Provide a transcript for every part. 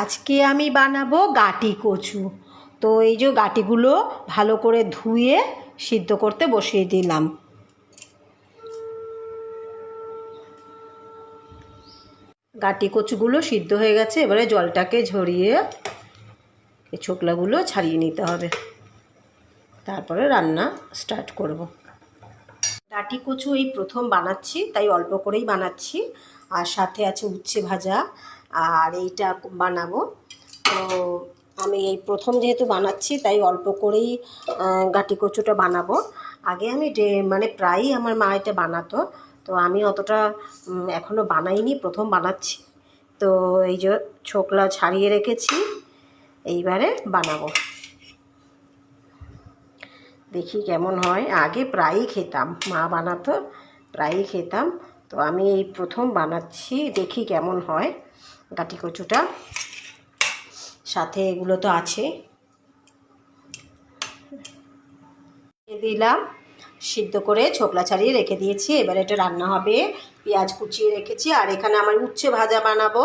আজকে আমি বানাবো গাটি কচু। তো এই যে গাটিগুলো ভালো করে ধুয়ে সিদ্ধ করতে বসিয়ে দিলাম। গাটি কচুগুলো সিদ্ধ হয়ে গেছে, এবারে জলটাকে ঝরিয়ে এই ছোকলাগুলো ছাড়িয়ে নিতে হবে, তারপরে রান্না স্টার্ট করব। গাটি কচু এই প্রথম বানাচ্ছি, তাই অল্প করেই বানাচ্ছি। আর সাথে আছে উচ্ছে ভাজা, আর এইটা বানাবো। তো আমি এই প্রথম যেহেতু বানাচ্ছি, তাই অল্প করেই গাটি কচুটা বানাবো। আগে আমি মানে প্রায়ই আমার মা এটা বানাতো, তো আমি অতটা এখনও বানাইনি, প্রথম বানাচ্ছি। তো এই যে ছোকলা ছাড়িয়ে রেখেছি, এইবারে বানাবো, দেখি কেমন হয়। আগে প্রায়ই খেতাম, মা বানাতো, প্রায়ই খেতাম। তো আমি এই প্রথম বানাচ্ছি, দেখি কেমন হয় গাটি কচুটা। সাথে এগুলো তো আছে, দিলাম সিদ্ধ করে ছোকলা ছাড়িয়ে রেখে দিয়েছি। এবার এটা রান্না হবে। পেঁয়াজ কুচিয়ে রেখেছি, আর এখানে আমার উচ্ছে ভাজা বানাবো।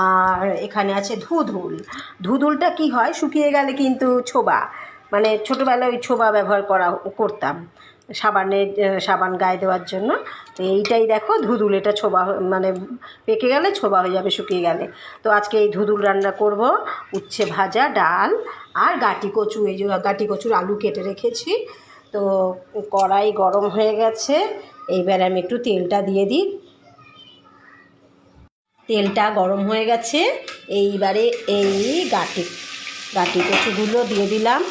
আর এখানে আছে ধুধুল। ধুধুলটা কি হয়, শুকিয়ে গেলে কিন্তু ছোবা, মানে ছোটোবেলায় ওই ছোবা ব্যবহার করতাম সাবান গায়ে দেওয়ার জন্য। তো এইটাই দেখো ধুধুল, এটা ছোবা মানে পেকে গেলে ছোবা হয়ে যাবে শুকিয়ে গেলে। তো আজকে এই ধুধুল রান্না করব। উচ্ছে ভাজা, ডাল আর গাটি কচু, এই যে গাটি কচুর আলু কেটে রেখেছি। তো কড়াই গরম হয়ে গেছে, এইবার আমি একটু তেলটা দিয়ে দিই। তেলটা গরম হয়ে গেছে, এইবারে এই গাটি কচুগুলো দিয়ে দিলাম।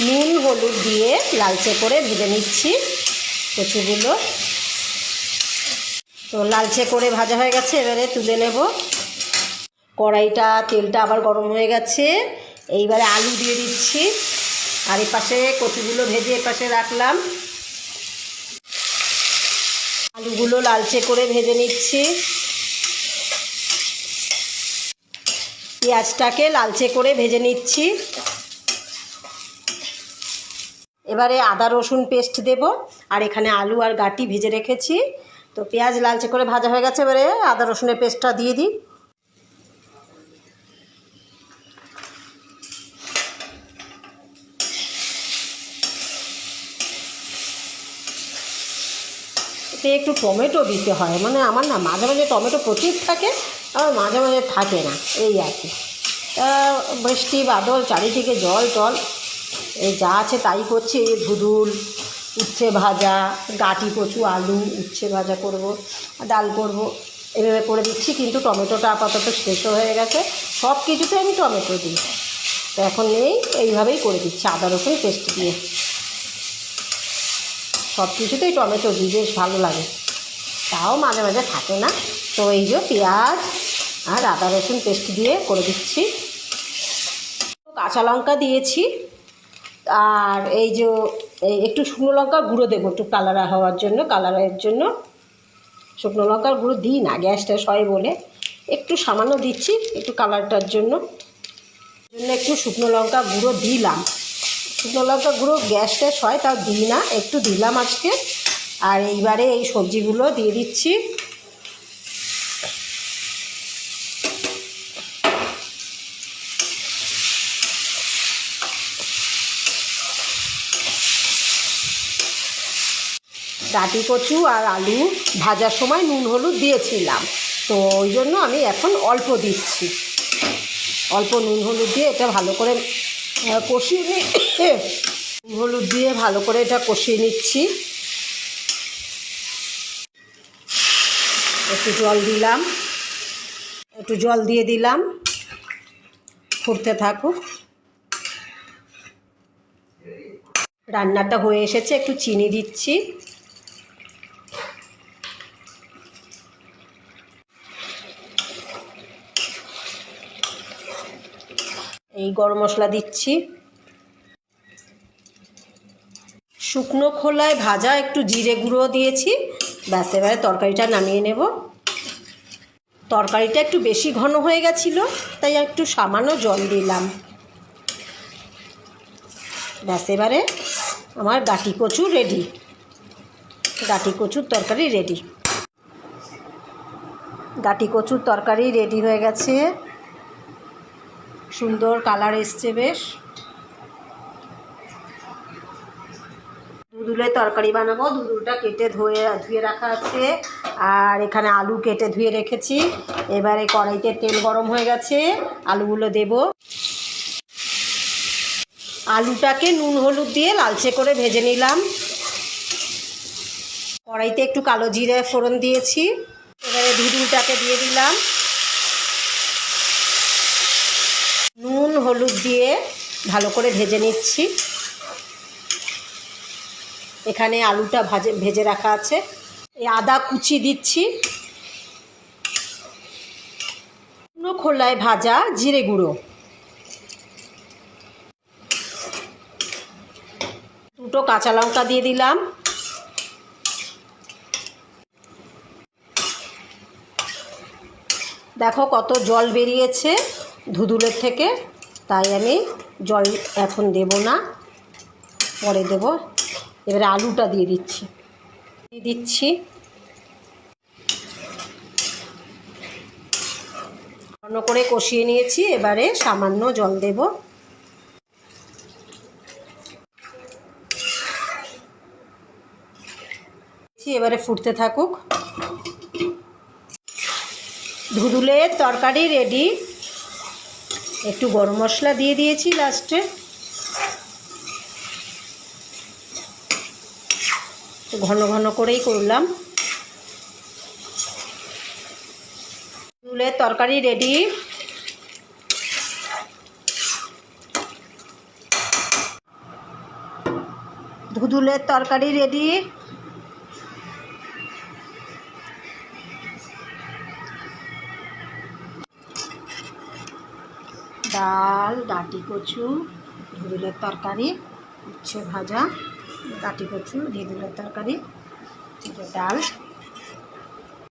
নুন হলুদ দিয়ে লালচে করে ভেজে নিচ্ছি কচুগুলো। তো লালচে করে ভাজা হয়ে গেছে, এবারে তুলে নেব। কড়াইটা তেলটা আবার গরম হয়ে গেছে, এইবারে আলু দিয়ে দিচ্ছি। আর এপাশে কচুগুলো ভেজে এপাশে রাখলাম। আলুগুলো লালচে করে ভেজে নিচ্ছি। পেঁয়াজটাকে লালচে করে ভেজে নিচ্ছি। এবারে আদা রসুন পেস্ট দেব, আর এখানে আলু আর গাটি ভেজে রেখেছি। তো পেঁয়াজ লালচে করে ভাজা হয়ে গেছে, এবারে আদা রসুনের পেস্টটা দিয়ে দিই। এতে একটু টমেটো দিতে হয়, মানে আমার না মাঝে মাঝে টমেটো প্রচুর থাকে, আবার মাঝে মাঝে থাকে না, এই আর কি। বৃষ্টি বাদল, চারিদিকে জল টল, এই যা আছে তাই করছি। এই ধুধুল, উচ্ছে ভাজা, গাটি কচু, আলু, উচ্ছে ভাজা করব, ডাল করব, এভাবে করে দিচ্ছি। কিন্তু টমেটোটা আপাতত শেষ হয়ে গেছে, সব কিছুতে আমি টমেটো দিই। তো এখন এইভাবেই করে দিচ্ছি আদা রসুন পেস্ট দিয়ে। সব কিছুতেই টমেটো দিই, বেশ ভালো লাগে, তাও মাঝে মাঝে থাকে না। তো এই যে পেঁয়াজ আর আদা রসুন পেস্ট দিয়ে করে দিচ্ছি। কাঁচা লঙ্কা দিয়েছি, আর এই যে একটু শুকনো লঙ্কার গুঁড়ো দেবো, একটু কালার হওয়ার জন্য, কালারের জন্য। শুকনো লঙ্কার গুঁড়ো দিই না, গ্যাসটা হয় বলে একটু সামান্য দিচ্ছি, একটু কালারটার জন্য। একটু শুকনো লঙ্কা গুঁড়ো দিলাম। শুকনো লঙ্কা গুঁড়ো গ্যাস ট্যাস হয়, তাও দিই না, একটু দিলাম আজকে। আর এইবারে এই সবজিগুলো দিয়ে দিচ্ছি। গাটি কচু আর আলু ভাজার সময় নুন হলুদ দিয়েছিলাম, তো ওই জন্য আমি এখন অল্প দিচ্ছি। অল্প নুন হলুদ দিয়ে এটা ভালো করে কষিয়ে নিই। নুন হলুদ দিয়ে ভালো করে এটা কষিয়ে নিচ্ছি। একটু জল দিলাম, একটু জল দিয়ে দিলাম, ফুটতে থাকুক। রান্নাটা হয়ে এসেছে, একটু চিনি দিচ্ছি। এই গরম মশলা দিচ্ছি, শুকনো খোলায় ভাজা একটু জিরে গুঁড়ো দিয়েছি। ব্যাস, এবারে তরকারিটা নামিয়ে নেব। তরকারিটা একটু বেশি ঘন হয়ে গেছিলো, তাই একটু সামান্য জল দিলাম। ব্যাস, এবারে আমার গাটি কচু রেডি। গাটি কচুর তরকারি রেডি। গাটি কচুর তরকারি রেডি হয়ে গেছে, সুন্দর কালার এসছে বেশ। দুধুলের তরকারি বানাবো। দুধুলটা কেটে ধুয়ে রাখা আছে, আর এখানে আলু কেটে ধুয়ে রেখেছি। এবারে কড়াইতে তেল গরম হয়ে গেছে, আলুগুলো দেব। আলুটাকে নুন হলুদ দিয়ে লালচে করে ভেজে নিলাম। কড়াইতে একটু কালো জিরে ফোড়ন দিয়েছি। এবারে দুধুলটাকে দিয়ে দিলাম, নুন হলুদ দিয়ে ভালো করে ভেজে নিচ্ছি। এখানে আলুটা ভেজে রাখা আছে। এই আদা কুচি দিচ্ছি, শুকনো খোলায় ভাজা জিরে গুঁড়ো, দুটো কাঁচা লঙ্কা দিয়ে দিলাম। দেখো কত জল বেরিয়েছে ধুদুলের থেকে, তাই আমি জল এখন দেব না, পরে দেব। এবারে আলুটা দিয়ে দিচ্ছি। ঘন করে কষিয়ে নিয়েছি, এবারে সামান্য জল দেব। এবারে ফুটতে থাকুক। ধুদুলের তরকারি রেডি। একটু গরম মশলা দিয়ে দিয়েছি লাস্টে। ঘন ঘন করেই করলাম। ধুদুলের তরকারি রেডি। ধুদুলের তরকারি রেডি। ডাল, গাটি কচু, ধুদুলের তরকারি, উচ্ছে ভাজা, গাটি কচু, ধুদুলের তরকারি, ডাল।